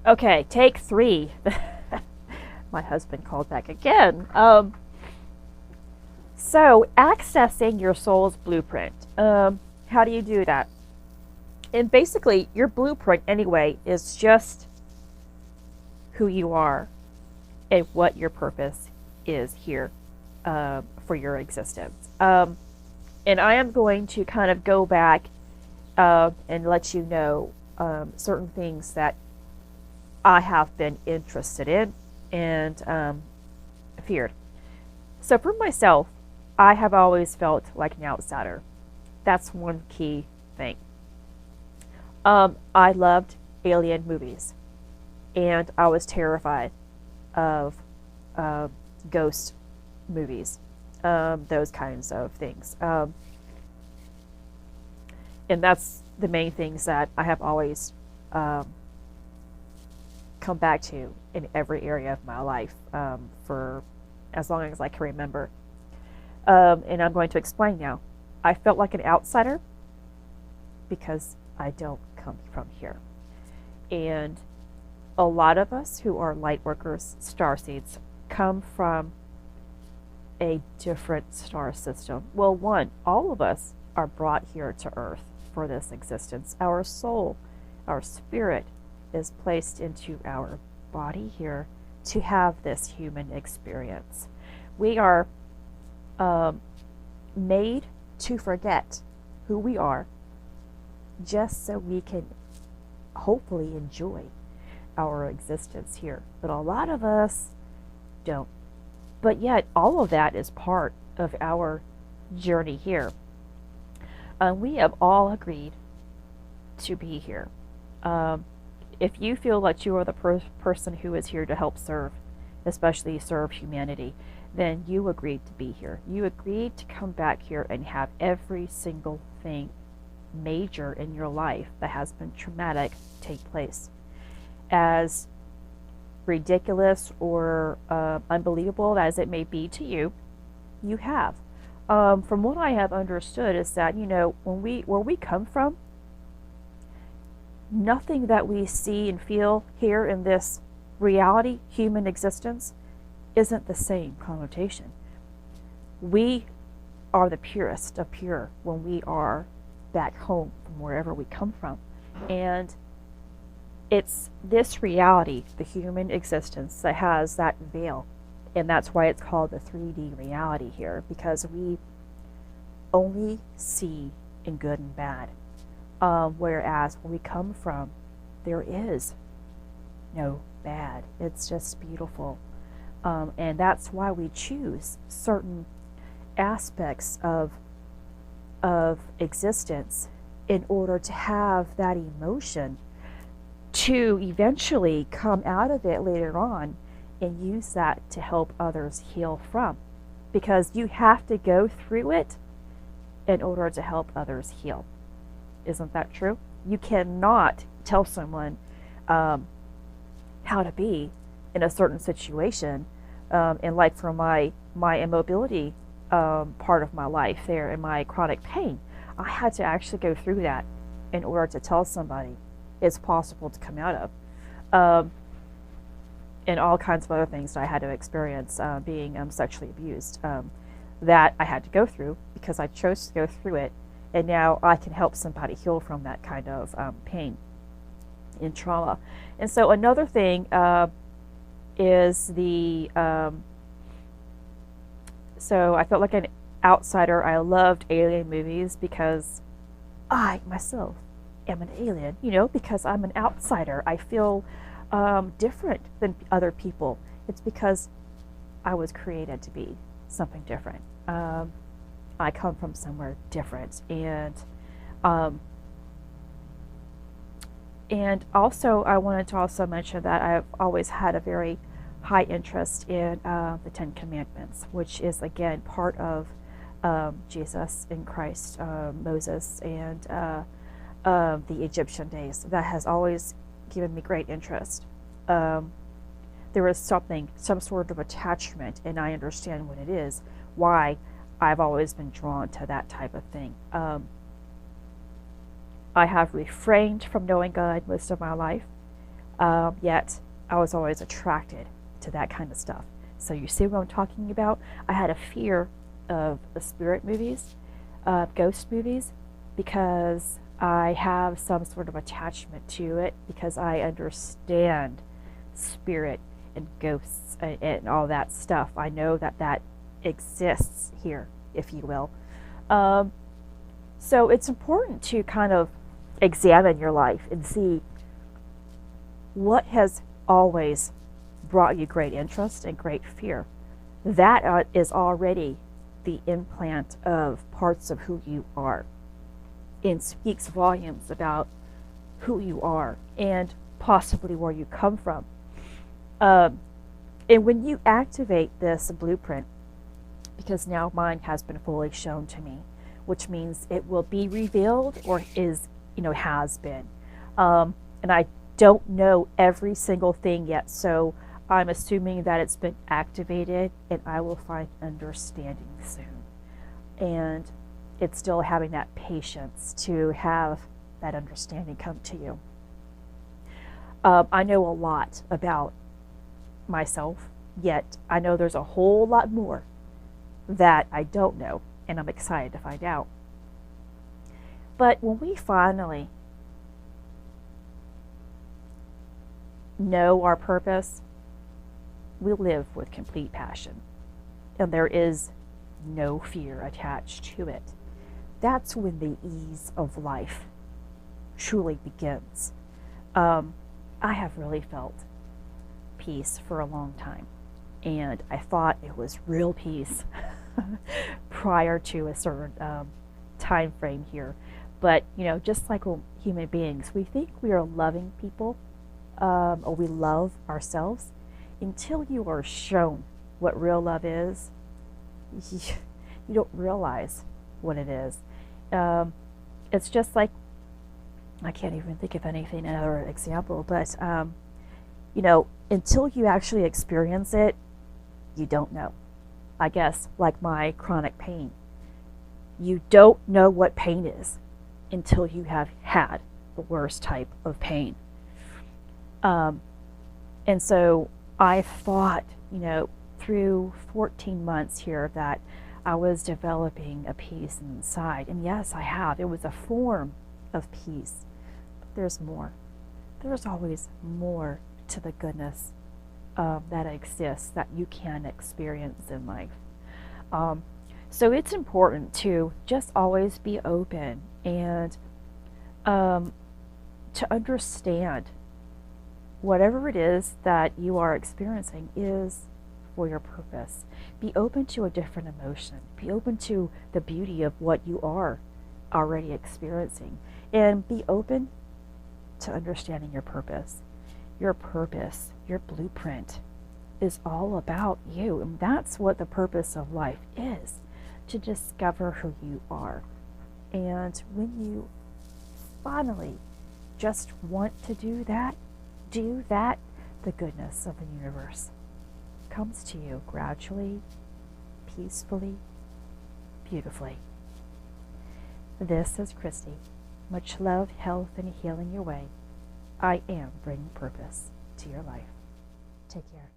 Okay, take three. My husband called back again. So, accessing your soul's blueprint. How do you do that? And basically, your blueprint, anyway, is just who you are and what your purpose is here for your existence. And I am going to kind of go back and let you know certain things that I have been interested in and feared. So for myself, I have always felt like an outsider. That's one key thing. I loved alien movies, and I was terrified of ghost movies, those kinds of things. And that's the main things that I have always come back to in every area of my life for as long as I can remember. And I'm going to explain now. I felt like an outsider because I don't come from here. And a lot of us who are light workers, starseeds, come from a different star system. Well, one, all of us are brought here to Earth for this existence. Our soul, our spirit, is placed into our body here to have this human experience. We are made to forget who we are just so we can hopefully enjoy our existence here. But a lot of us don't. But yet, all of that is part of our journey here. We have all agreed to be here. If you feel that you are the person who is here to help serve, especially serve humanity, then you agreed to be here. You agreed to come back here and have every single thing major in your life that has been traumatic take place. As ridiculous or unbelievable as it may be to you, you have. From what I have understood is that, where we come from, nothing that we see and feel here in this reality, human existence, isn't the same connotation. We are the purest of pure when we are back home from wherever we come from. And it's this reality, the human existence, that has that veil. And that's why it's called the 3D reality here, because we only see in good and bad. Whereas where we come from, there is no bad. It's just beautiful. And that's why we choose certain aspects of existence in order to have that emotion to eventually come out of it later on and use that to help others heal from. Because you have to go through it in order to help others heal. Isn't that true? You cannot tell someone how to be in a certain situation. And like for my immobility part of my life there and my chronic pain, I had to actually go through that in order to tell somebody it's possible to come out of. And all kinds of other things that I had to experience being sexually abused that I had to go through because I chose to go through it. And now I can help somebody heal from that kind of pain and trauma. And so another thing is so I felt like an outsider. I loved alien movies because I myself am an alien, because I'm an outsider. I feel different than other people. It's because I was created to be something different. I come from somewhere different, and also I wanted to also mention that I've always had a very high interest in the Ten Commandments, which is again part of Jesus and Christ, Moses, and the Egyptian days. That has always given me great interest. There is some sort of attachment, and I understand what it is, why I've always been drawn to that type of thing. I have refrained from knowing God most of my life. Yet I was always attracted to that kind of stuff. So you see what I'm talking about? I had a fear of the spirit movies, ghost movies, because I have some sort of attachment to it, because I understand spirit and ghosts and all that stuff. I know that that exists here, if you will. So it's important to kind of examine your life and see what has always brought you great interest and great fear. That is already the implant of parts of who you are, and speaks volumes about who you are and possibly where you come from. And when you activate this blueprint, because now mine has been fully shown to me, which means it will be revealed or is, has been. And I don't know every single thing yet, so I'm assuming that it's been activated and I will find understanding soon. And it's still having that patience to have that understanding come to you. I know a lot about myself, yet I know there's a whole lot more that I don't know, and I'm excited to find out. But when we finally know our purpose, we live with complete passion, and there is no fear attached to it. That's when the ease of life truly begins. I have really felt peace for a long time, and I thought it was real peace prior to a certain time frame here. But just like human beings, we think we are loving people, or we love ourselves, until you are shown what real love is. You don't realize what it is. It's just like, I can't even think of another example, but until you actually experience it, you don't know. I guess like my chronic pain, you don't know what pain is until you have had the worst type of pain. And so I thought, through 14 months here, that I was developing a peace inside. And yes, I have. It was a form of peace. But there's more. There's always more to the goodness that exists that you can experience in life. So it's important to just always be open and to understand whatever it is that you are experiencing is for your purpose. Be open to a different emotion. Be open to the beauty of what you are already experiencing. And be open to understanding your purpose. Your purpose, your blueprint, is all about you. And that's what the purpose of life is, to discover who you are. And when you finally just want to do that, the goodness of the universe comes to you gradually, peacefully, beautifully. This is Christy. Much love, health, and healing your way. I am bringing purpose to your life. Take care.